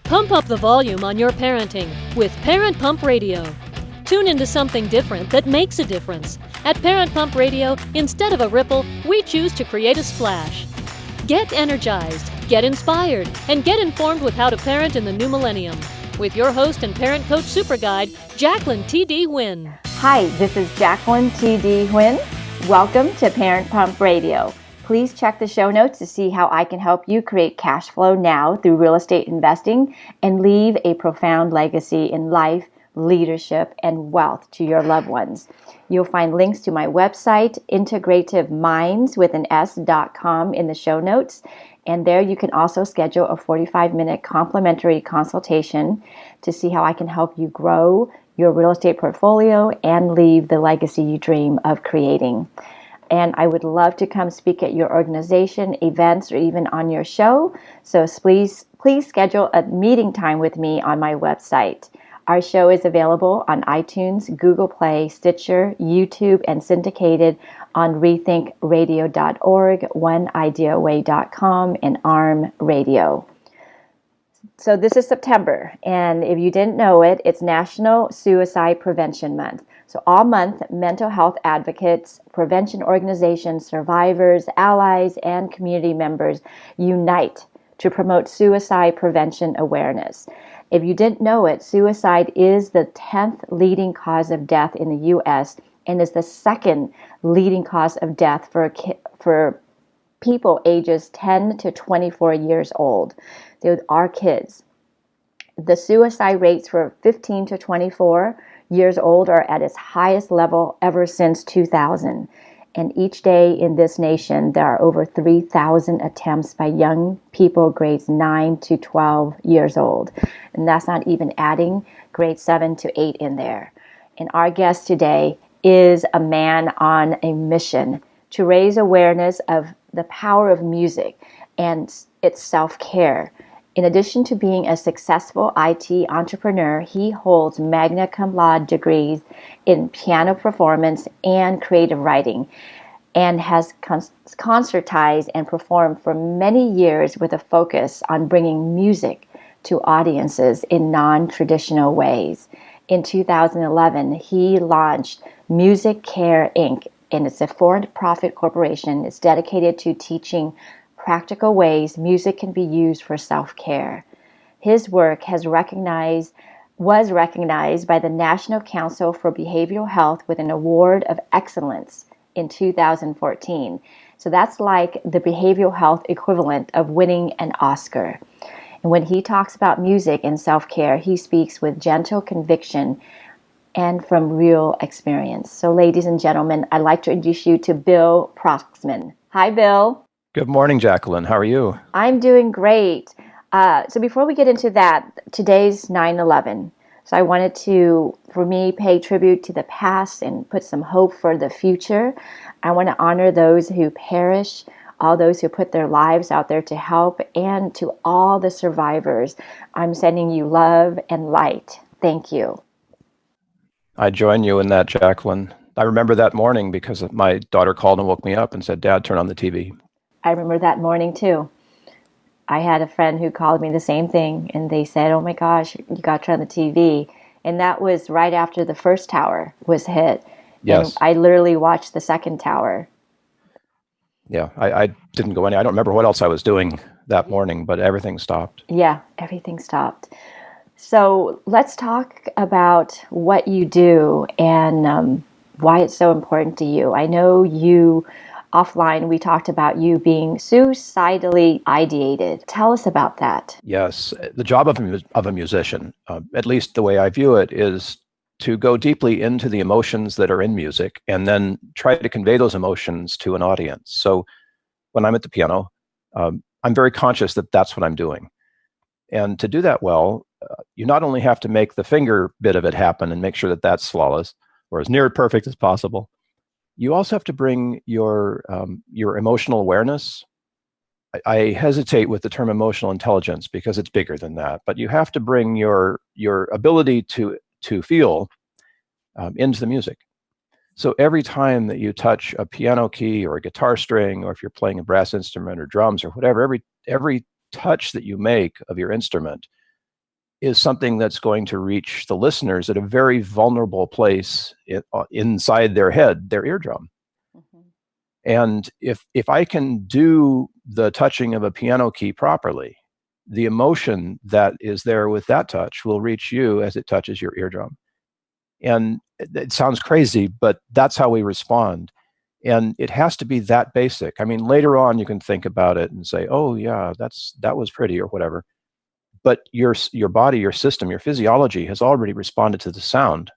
Pump up the volume on your parenting with Parent Pump Radio. Tune into something different that makes a difference. At Parent Pump Radio, instead of a ripple, we choose to create a splash. Get energized, get inspired, and get informed with how to parent in the new millennium. With your host and parent coach super guide, Jacqueline T.D. Huynh. Hi, this is Jacqueline T.D. Huynh. Welcome to Parent Pump Radio. Please check the show notes to see how I can help you create cash flow now through real estate investing and leave a profound legacy in life, leadership, and wealth to your loved ones. You'll find links to my website, integrativeminds.com, in the show notes. And there you can also schedule a 45-minute complimentary consultation to see how I can help you grow your real estate portfolio and leave the legacy you dream of creating. And I would love to come speak at your organization, events, or even on your show. So please schedule a meeting time with me on my website. Our show is available on iTunes, Google Play, Stitcher, YouTube, and syndicated on rethinkradio.org, oneideaway.com, and ARM Radio. So this is September, and if you didn't know it, it's National Suicide Prevention Month. So all month, mental health advocates, prevention organizations, survivors, allies, and community members unite to promote suicide prevention awareness. If you didn't know it, suicide is the 10th leading cause of death in the U.S. and is the second leading cause of death for people ages 10 to 24 years old. They are kids. The suicide rates for 15 to 24 years old are at its highest level ever since 2000. And each day in this nation, there are over 3,000 attempts by young people grades 9 to 12 years old. And that's not even adding grades 7 to 8 in there. And our guest today is a man on a mission to raise awareness of the power of music and its self-care. In addition to being a successful IT entrepreneur, he holds magna cum laude degrees in piano performance and creative writing, and has concertized and performed for many years with a focus on bringing music to audiences in non-traditional ways. In 2011, he launched Music Care Inc., and it's a for-profit corporation. It's dedicated to teaching practical ways music can be used for self-care. His work was recognized by the National Council for Behavioral Health with an Award of Excellence in 2014. So that's like the behavioral health equivalent of winning an Oscar. And when he talks about music and self-care, he speaks with gentle conviction and from real experience. So ladies and gentlemen, I'd like to introduce you to Bill Protzmann. Hi, Bill. Good morning, Jacqueline. How are you? I'm doing great. So before we get into that, today's 9/11. So I wanted to, for me, pay tribute to the past and put some hope for the future. I want to honor those who perish, all those who put their lives out there to help, and to all the survivors. I'm sending you love and light. Thank you. I join you in that, Jacqueline. I remember that morning because my daughter called and woke me up and said, "Dad, turn on the TV." I remember that morning too. I had a friend who called me the same thing, and they said, "Oh my gosh, you got to turn on the TV." And that was right after the first tower was hit. Yes. And I literally watched the second tower. Yeah, I didn't go any. I don't remember what else I was doing that morning, but everything stopped. Yeah, everything stopped. So let's talk about what you do and why it's so important to you. I know you, offline, we talked about you being suicidally ideated. Tell us about that. Yes, the job of a musician, at least the way I view it, is to go deeply into the emotions that are in music and then try to convey those emotions to an audience. So when I'm at the piano, I'm very conscious that that's what I'm doing. And to do that well, you not only have to make the finger bit of it happen and make sure that that's flawless or as near perfect as possible, you also have to bring your emotional awareness. I hesitate with the term emotional intelligence because it's bigger than that, but you have to bring your ability to feel into the music. So every time that you touch a piano key or a guitar string, or if you're playing a brass instrument or drums or whatever, every touch that you make of your instrument is something that's going to reach the listeners at a very vulnerable place inside their head, their eardrum. Mm-hmm. And if I can do the touching of a piano key properly, the emotion that is there with that touch will reach you as it touches your eardrum. And it sounds crazy, but that's how we respond. And it has to be that basic. I mean, later on, you can think about it and say, oh, yeah, that was pretty or whatever. But your body, your system, your physiology has already responded to the sound.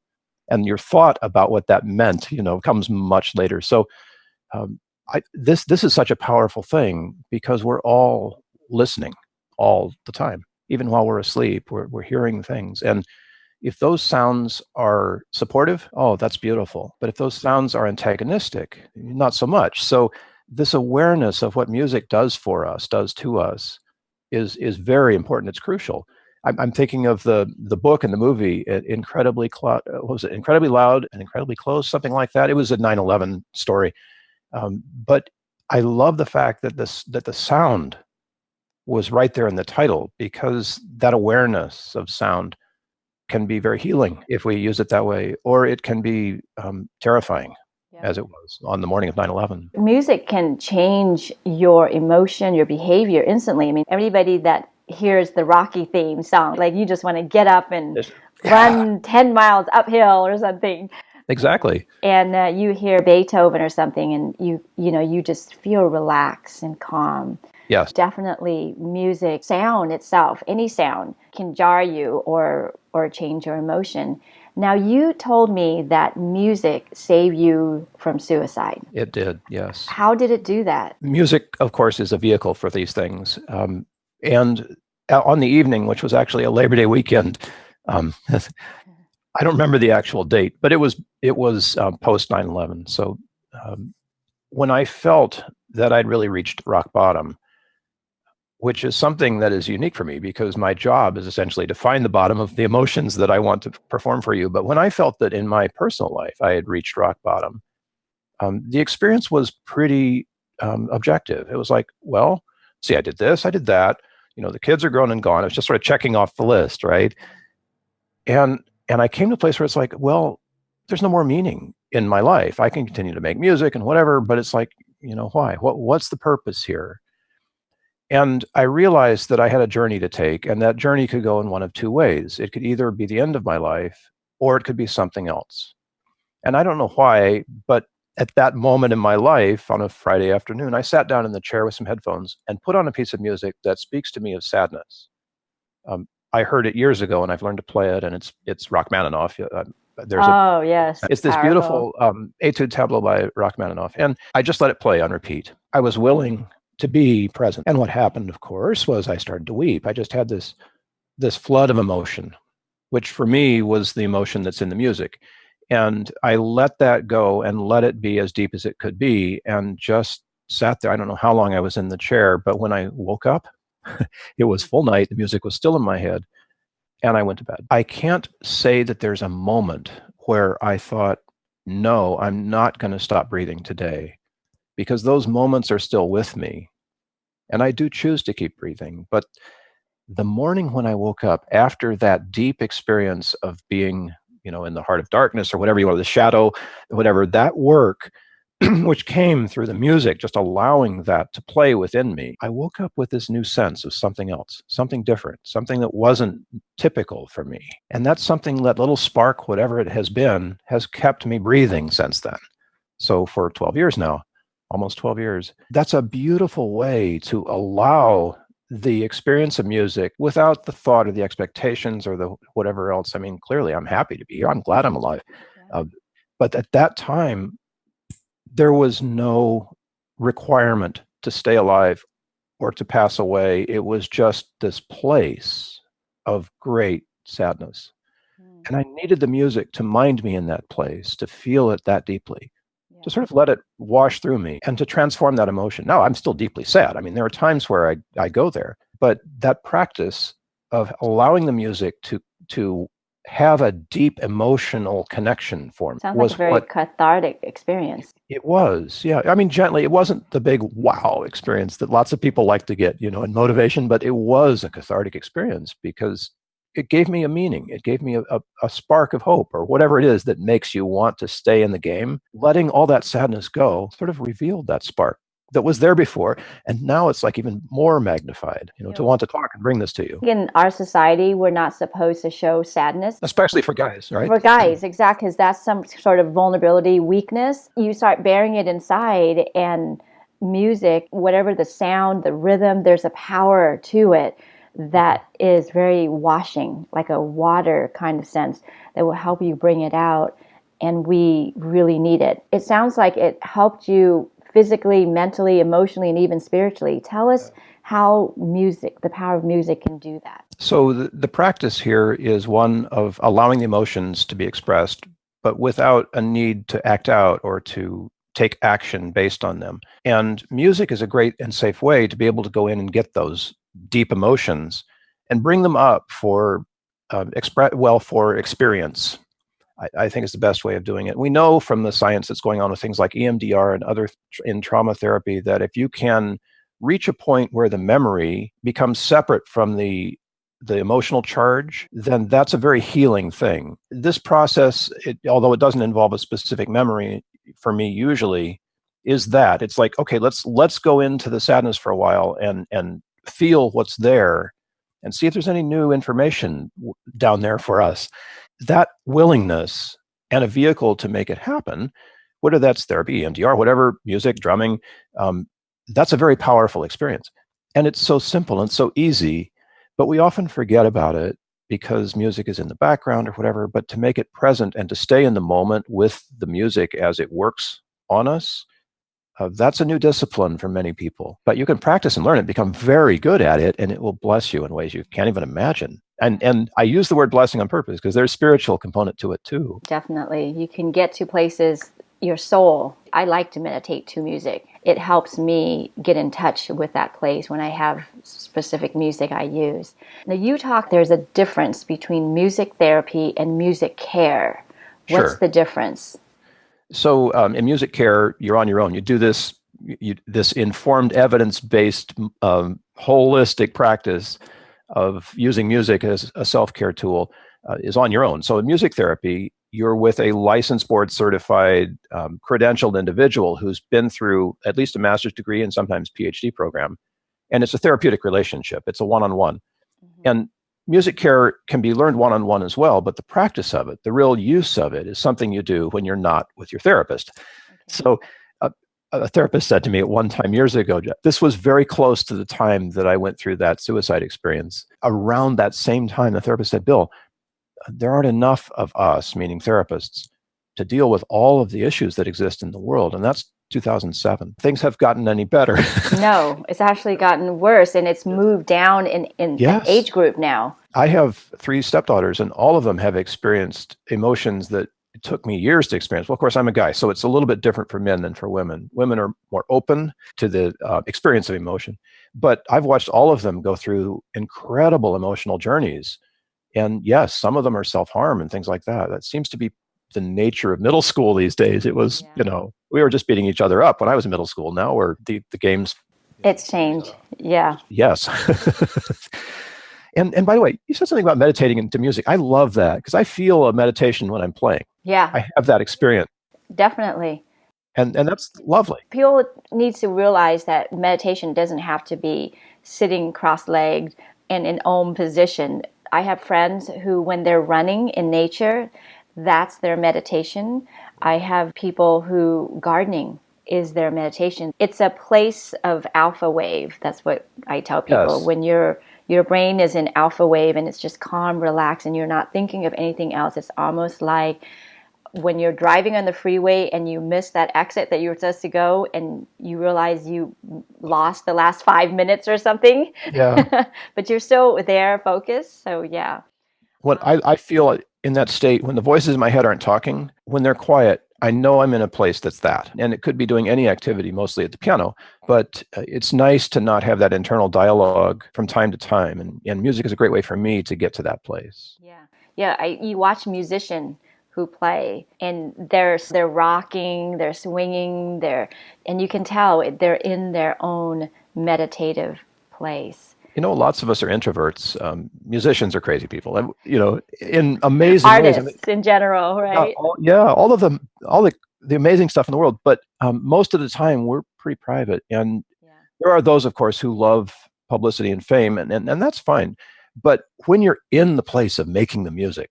And your thought about what that meant, comes much later. So this is such a powerful thing because we're all listening all the time. Even while we're asleep, we're hearing things. And if those sounds are supportive, oh, that's beautiful. But if those sounds are antagonistic, not so much. So this awareness of what music does for us, does to us, is very important. It's crucial. I'm thinking of the book and the movie, Incredibly Loud and Incredibly Close, something like that. It was a 9/11 story. But I love the fact that the sound was right there in the title, because that awareness of sound can be very healing if we use it that way, or it can be terrifying, as it was on the morning of 9/11. Music can change your emotion, your behavior instantly. I mean, everybody that hears the Rocky theme song, like you just want to get up and run 10 miles uphill or something. Exactly. And you hear Beethoven or something, and you just feel relaxed and calm. Yes. Definitely music, sound itself, any sound can jar you or change your emotion. Now, you told me that music saved you from suicide. It did, yes. How did it do that? Music, of course, is a vehicle for these things. And on the evening, which was actually a Labor Day weekend, I don't remember the actual date, but it was post 9/11. So when I felt that I'd really reached rock bottom, which is something that is unique for me because my job is essentially to find the bottom of the emotions that I want to perform for you. But when I felt that in my personal life I had reached rock bottom, the experience was pretty objective. It was like, well, see, I did this, I did that. The kids are grown and gone. I was just sort of checking off the list, right? And I came to a place where it's like, well, there's no more meaning in my life. I can continue to make music and whatever, but it's like, why? What's the purpose here? And I realized that I had a journey to take, and that journey could go in one of two ways. It could either be the end of my life, or it could be something else. And I don't know why, but at that moment in my life, on a Friday afternoon, I sat down in the chair with some headphones and put on a piece of music that speaks to me of sadness. I heard it years ago, and I've learned to play it, and it's Rachmaninoff. Yes. It's this beautiful Etude Tableau by Rachmaninoff, and I just let it play on repeat. I was willing to be present. And what happened, of course, was I started to weep. I just had this flood of emotion, which for me was the emotion that's in the music. And I let that go and let it be as deep as it could be, and just sat there. I don't know how long I was in the chair, but when I woke up, it was full night. The music was still in my head, and I went to bed. I can't say that there's a moment where I thought, no, I'm not going to stop breathing today, because those moments are still with me. And I do choose to keep breathing. But the morning when I woke up, after that deep experience of being, in the heart of darkness, or whatever you want, the shadow, whatever, that work, which came through the music, just allowing that to play within me, I woke up with this new sense of something else, something different, something that wasn't typical for me. And that's something, that little spark, whatever it has been, has kept me breathing since then. So for 12 years now, almost 12 years, that's a beautiful way to allow the experience of music without the thought or the expectations or the whatever else. I mean, clearly I'm happy to be here. I'm glad I'm alive. Yeah. But at that time, there was no requirement to stay alive or to pass away. It was just this place of great sadness. And I needed the music to mind me in that place, to feel it that deeply, to sort of let it wash through me and to transform that emotion. Now, I'm still deeply sad. I mean, there are times where I go there, but that practice of allowing the music to have a deep emotional connection for me. Sounds like a very cathartic experience. It was, yeah. I mean, gently, it wasn't the big wow experience that lots of people like to get, in motivation, but it was a cathartic experience because it gave me a meaning. It gave me a spark of hope, or whatever it is that makes you want to stay in the game. Letting all that sadness go sort of revealed that spark that was there before, and now it's like even more magnified, to want to talk and bring this to you. In our society, we're not supposed to show sadness. Especially for guys, right? For guys, exactly, because that's some sort of vulnerability, weakness. You start bearing it inside, and music, whatever the sound, the rhythm, there's a power to it that is very washing, like a water kind of sense that will help you bring it out. And we really need it. It sounds like it helped you physically, mentally, emotionally, and even spiritually. Tell us how music, the power of music, can do that. So the practice here is one of allowing the emotions to be expressed, but without a need to act out or to take action based on them. And music is a great and safe way to be able to go in and get those deep emotions and bring them up for experience. I think is the best way of doing it. We know from the science that's going on with things like EMDR and other in trauma therapy that if you can reach a point where the memory becomes separate from the emotional charge, then that's a very healing thing. This process, although it doesn't involve a specific memory for me usually, is that it's like, okay, let's go into the sadness for a while and feel what's there and see if there's any new information down there for us. That willingness and a vehicle to make it happen, whether that's therapy, EMDR, whatever, music, drumming, that's a very powerful experience. And it's so simple and so easy, but we often forget about it because music is in the background or whatever. But to make it present and to stay in the moment with the music as it works on us, that's a new discipline for many people. But you can practice and learn it, become very good at it, and it will bless you in ways you can't even imagine. And I use the word blessing on purpose because there's a spiritual component to it too. Definitely. You can get to places, your soul. I like to meditate to music. It helps me get in touch with that place when I have specific music I use. Now, you talk, there's a difference between music therapy and music care. What's the difference? So in music care, you're on your own. You do this informed, evidence-based, holistic practice of using music as a self-care tool is on your own. So in music therapy, you're with a licensed, board certified, credentialed individual who's been through at least a master's degree and sometimes PhD program. And it's a therapeutic relationship. It's a one-on-one. Mm-hmm. And music care can be learned one-on-one as well, but the practice of it, the real use of it, is something you do when you're not with your therapist. Okay. So a therapist said to me at one time years ago, this was very close to the time that I went through that suicide experience. Around that same time, the therapist said, Bill, there aren't enough of us, meaning therapists, to deal with all of the issues that exist in the world. And that's 2007. Things have gotten any better. No, it's actually gotten worse, and it's moved down in an age group now. I have 3 stepdaughters, and all of them have experienced emotions that it took me years to experience. Well, of course, I'm a guy, so it's a little bit different for men than for women. Women are more open to the experience of emotion. But I've watched all of them go through incredible emotional journeys. And yes, some of them are self-harm and things like that. That seems to be the nature of middle school these days. It was, we were just beating each other up when I was in middle school. Now we're the games. It's changed. Yeah. Yes. And by the way, you said something about meditating into music. I love that because I feel a meditation when I'm playing. Yeah. I have that experience. Definitely. And that's lovely. People need to realize that meditation doesn't have to be sitting cross-legged in an Om position. I have friends who, when they're running in nature, that's their meditation. I have people who gardening is their meditation. It's a place of alpha wave. That's what I tell people. Yes. When your brain is in alpha wave and it's just calm, relaxed, and you're not thinking of anything else. It's almost like when you're driving on the freeway and you miss that exit that you were supposed to go and you realize you lost the last 5 minutes or something. Yeah. But you're still there, focused. So, yeah. When I feel in that state, when the voices in my head aren't talking, when they're quiet, I know I'm in a place that's that. And it could be doing any activity, mostly at the piano. But it's nice to not have that internal dialogue from time to time. And music is a great way for me to get to that place. Yeah. Yeah. You watch musicians who play and they're rocking, they're swinging, and you can tell they're in their own meditative place. Lots of us are introverts. Musicians are crazy people, and in amazing ways. Artists in general, right? All of them, all the amazing stuff in the world. But most of the time, we're pretty private, and there are those, of course, who love publicity and fame, and that's fine. But when you're in the place of making the music,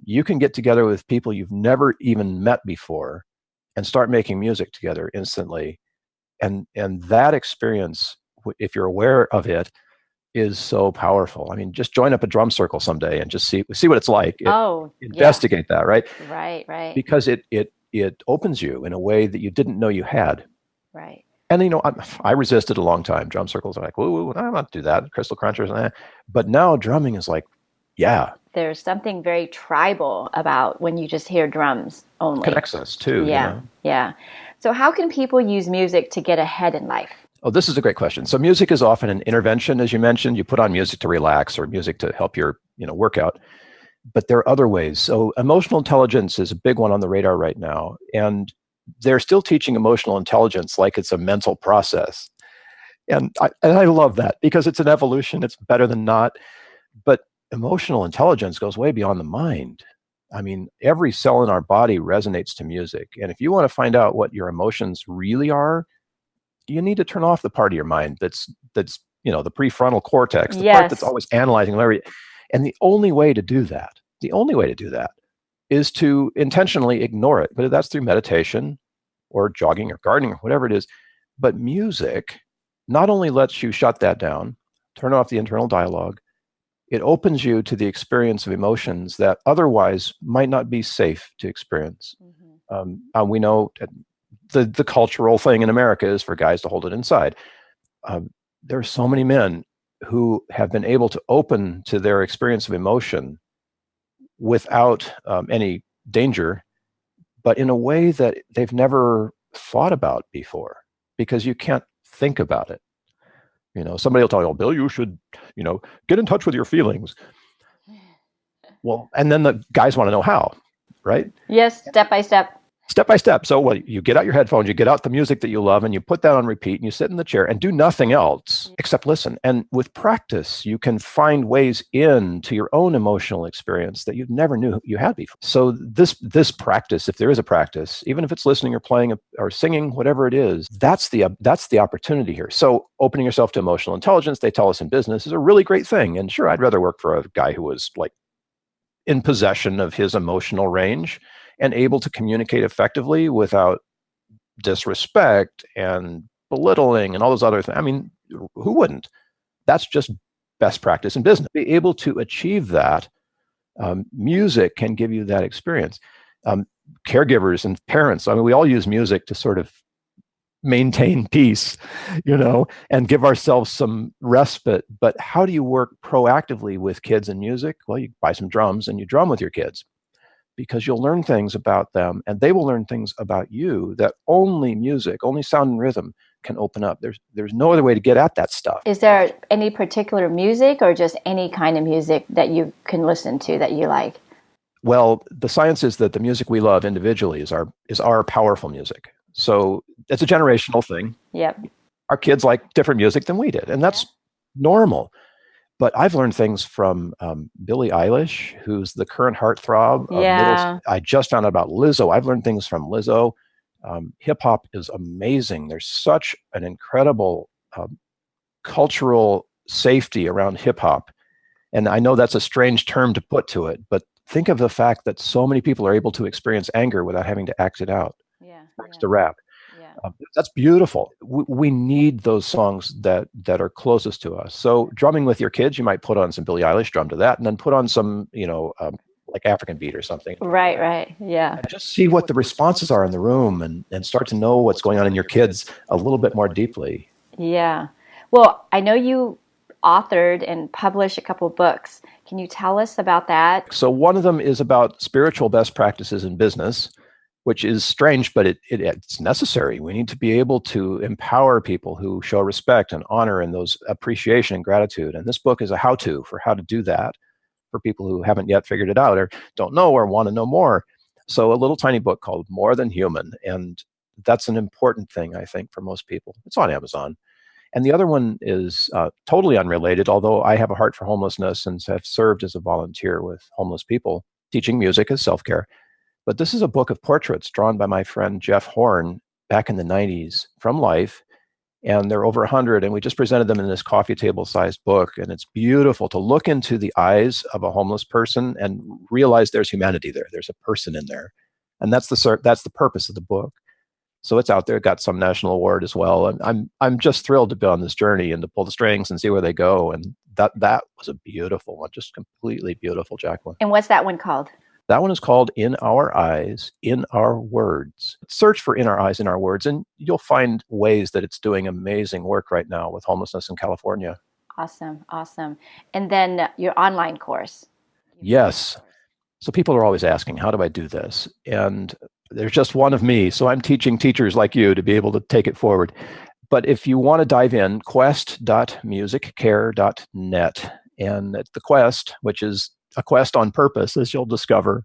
you can get together with people you've never even met before, and start making music together instantly. And that experience, if you're aware of it, is so powerful. I mean, just join up a drum circle someday and just see what it's like. Investigate that, right? Right. Because it opens you in a way that you didn't know you had. Right. And I resisted a long time. Drum circles are like, whoa, I'm not do that. Crystal crunchers and that. But now drumming is like, yeah. There's something very tribal about when you just hear drums only. Connects us too. Yeah. So how can people use music to get ahead in life? Oh, this is a great question. So music is often an intervention, as you mentioned. You put on music to relax or music to help your workout. But there are other ways. So emotional intelligence is a big one on the radar right now. And they're still teaching emotional intelligence like it's a mental process. And I love that because it's an evolution. It's better than not. But emotional intelligence goes way beyond the mind. I mean, every cell in our body resonates to music. And if you want to find out what your emotions really are, you need to turn off the part of your mind that's the prefrontal cortex, the part that's always analyzing. And the only way to do that is to intentionally ignore it. But that's through meditation or jogging or gardening or whatever it is. But music not only lets you shut that down, turn off the internal dialogue, it opens you to the experience of emotions that otherwise might not be safe to experience. Mm-hmm. We know the cultural thing in America is for guys to hold it inside. There are so many men who have been able to open to their experience of emotion without any danger, but in a way that they've never thought about before, because you can't think about it. Somebody will tell you, "Oh, Bill, you should, get in touch with your feelings." Well, and then the guys want to know how, right? Yes, step by step. Step by step. So you get out your headphones, you get out the music that you love, and you put that on repeat, and you sit in the chair and do nothing else except listen. And with practice, you can find ways into your own emotional experience that you never knew you had before. So this practice, if there is a practice, even if it's listening or playing or singing, whatever it is, that's the opportunity here. So opening yourself to emotional intelligence, they tell us in business, is a really great thing. And sure, I'd rather work for a guy who was like in possession of his emotional range and able to communicate effectively without disrespect and belittling and all those other things. I mean, who wouldn't? That's just best practice in business. Be able to achieve that, music can give you that experience. Caregivers and parents, I mean, we all use music to sort of maintain peace, and give ourselves some respite. But how do you work proactively with kids and music? Well, you buy some drums and you drum with your kids, because you'll learn things about them and they will learn things about you that only music, only sound and rhythm can open up. There's no other way to get at that stuff. Is there any particular music or just any kind of music that you can listen to that you like? Well, the science is that the music we love individually is our powerful music. So it's a generational thing. Yep. Our kids like different music than we did, and that's normal. But I've learned things from Billie Eilish, who's the current heartthrob. I just found out about Lizzo. I've learned things from Lizzo. Hip hop is amazing. There's such an incredible cultural safety around hip hop. And I know that's a strange term to put to it, but think of the fact that so many people are able to experience anger without having to act it out. Thanks to rap. That's beautiful. We need those songs that are closest to us. So drumming with your kids, you might put on some Billie Eilish, drum to that, and then put on some, like African beat or something. Right. Yeah. And just see what the responses are in the room and start to know what's going on in your kids a little bit more deeply. Yeah. Well, I know you authored and published a couple of books. Can you tell us about that? So one of them is about spiritual best practices in business, which is strange, but it's necessary. We need to be able to empower people who show respect and honor and those appreciation and gratitude. And this book is a how-to for how to do that for people who haven't yet figured it out or don't know or want to know more. So a little tiny book called More Than Human. And that's an important thing, I think, for most people. It's on Amazon. And the other one is totally unrelated, although I have a heart for homelessness and have served as a volunteer with homeless people, teaching music as self-care. But this is a book of portraits drawn by my friend Jeff Horn back in the 90s from life. And there are over 100, and we just presented them in this coffee table-sized book. And it's beautiful to look into the eyes of a homeless person and realize there's humanity there. There's a person in there. And that's the purpose of the book. So it's out there. It got some national award as well. And I'm just thrilled to be on this journey and to pull the strings and see where they go. And that was a beautiful one, just completely beautiful, Jacqueline. And what's that one called? That one is called In Our Eyes, In Our Words. Search for In Our Eyes, In Our Words, and you'll find ways that it's doing amazing work right now with homelessness in California. Awesome, awesome. And then your online course. Yes. So people are always asking, how do I do this? And there's just one of me, so I'm teaching teachers like you to be able to take it forward. But if you want to dive in, quest.musiccare.net. And at the Quest, which is a quest on purpose, as you'll discover,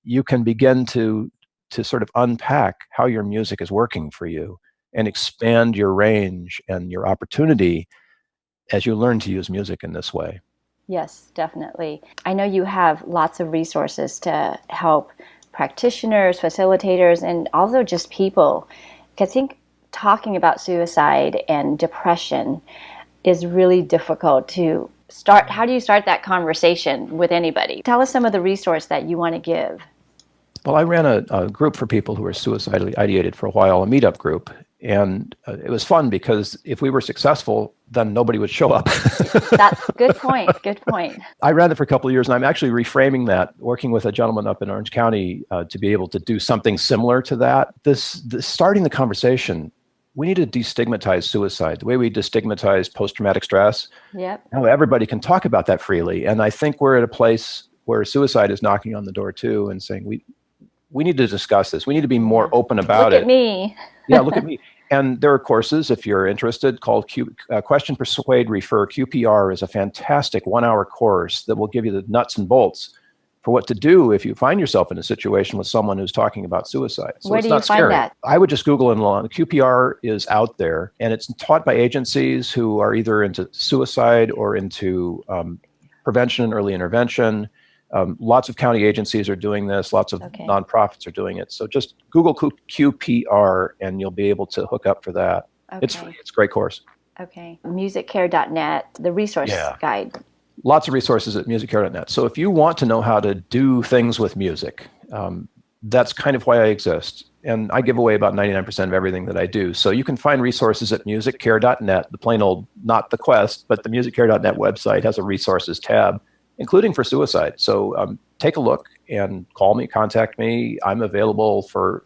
you can begin to sort of unpack how your music is working for you and expand your range and your opportunity as you learn to use music in this way. Yes, definitely. I know you have lots of resources to help practitioners, facilitators, and also just people. I think talking about suicide and depression is really difficult to start. How do you start that conversation with anybody? Tell us some of the resource that you want to give. Well, I ran a group for people who were suicidally ideated for a while, a meetup group. And it was fun because if we were successful, then nobody would show up. That's good point. Good point. I ran it for a couple of years, and I'm actually reframing that, working with a gentleman up in Orange County to be able to do something similar to that. This starting the conversation, we need to destigmatize suicide the way we destigmatize post-traumatic stress. Yep. Now everybody can talk about that freely. And I think we're at a place where suicide is knocking on the door too and saying, we need to discuss this. We need to be more open about it. Look at me. Yeah, look at me. And there are courses, if you're interested, called Question, Persuade, Refer. QPR is a fantastic 1-hour course that will give you the nuts and bolts for what to do if you find yourself in a situation with someone who's talking about suicide. So Where it's do you not find scary. that? I would just Google and learn. QPR is out there, and it's taught by agencies who are either into suicide or into prevention and early intervention. Lots of county agencies are doing this. Lots of nonprofits are doing it. So just Google QPR and you'll be able to hook up for that. Okay. It's free. It's a great course. Okay. Musiccare.net, the resource guide. Lots of resources at musiccare.net. So if you want to know how to do things with music, that's kind of why I exist. And I give away about 99% of everything that I do. So you can find resources at musiccare.net, the plain old, not the Quest, but the musiccare.net website has a resources tab, including for suicide. So take a look and call me, contact me. I'm available to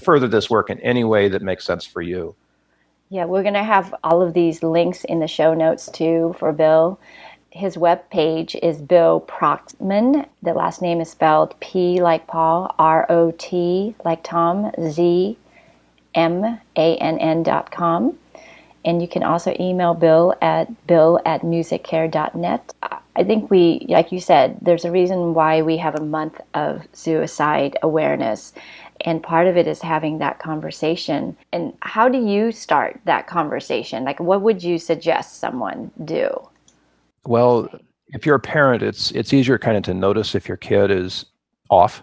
further this work in any way that makes sense for you. Yeah, we're going to have all of these links in the show notes too for Bill. His webpage is Bill Protzmann. The last name is spelled P like Paul, R-O-T like Tom, Z-M-A-N-N.com. And you can also email Bill at musiccare.net. I think like you said, there's a reason why we have a month of suicide awareness. And part of it is having that conversation. And how do you start that conversation? Like, what would you suggest someone do? Well, if you're a parent, it's easier kind of to notice if your kid is off.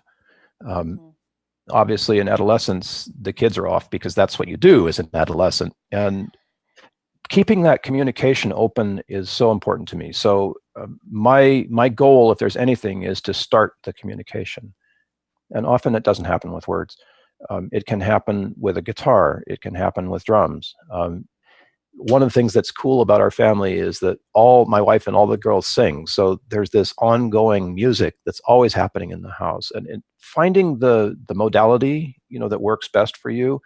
Obviously, in adolescence, the kids are off because that's what you do as an adolescent. And keeping that communication open is so important to me. So my goal, if there's anything, is to start the communication. And often it doesn't happen with words. It can happen with a guitar. It can happen with drums. One of the things that's cool about our family is that my wife and all the girls sing. So there's this ongoing music that's always happening in the house. And finding the modality, that works best for you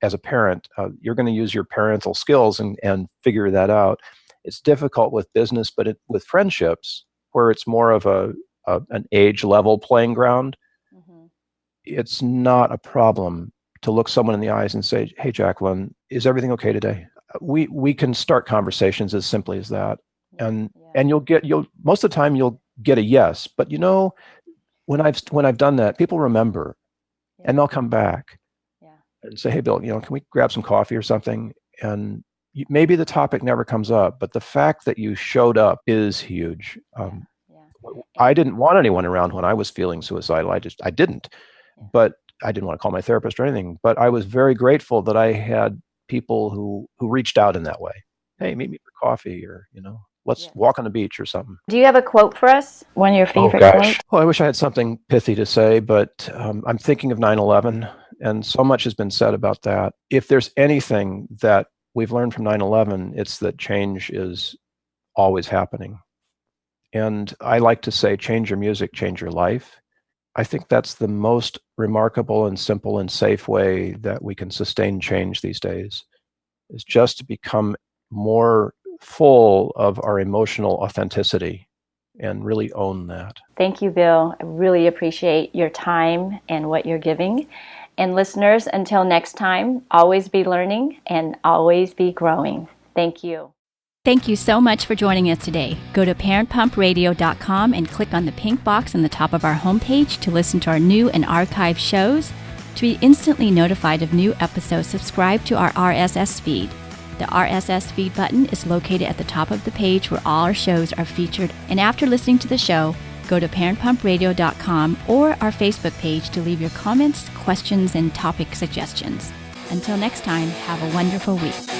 as a parent, you're going to use your parental skills and figure that out. It's difficult with business, but with friendships, where it's more of an age level playing ground, it's not a problem to look someone in the eyes and say, "Hey, Jacqueline, is everything okay today?" We can start conversations as simply as that, and you'll most of the time you'll get a yes. But when I've done that, people remember, and they'll come back and say, "Hey, Bill, can we grab some coffee or something?" And maybe the topic never comes up, but the fact that you showed up is huge. I didn't want anyone around when I was feeling suicidal. I didn't, but I didn't want to call my therapist or anything, but I was very grateful that I had people who reached out in that way. Hey, meet me for coffee, or, let's walk on the beach or something. Do you have a quote for us? One of your favorite quotes? Well, I wish I had something pithy to say, but I'm thinking of 9/11, and so much has been said about that. If there's anything that we've learned from 9/11, it's that change is always happening. And I like to say, change your music, change your life. I think that's the most remarkable and simple and safe way that we can sustain change these days, is just to become more full of our emotional authenticity and really own that. Thank you, Bill. I really appreciate your time and what you're giving. And listeners, until next time, always be learning and always be growing. Thank you. Thank you so much for joining us today. Go to parentpumpradio.com and click on the pink box on the top of our homepage to listen to our new and archived shows. To be instantly notified of new episodes, subscribe to our RSS feed. The RSS feed button is located at the top of the page where all our shows are featured. And after listening to the show, go to parentpumpradio.com or our Facebook page to leave your comments, questions, and topic suggestions. Until next time, have a wonderful week.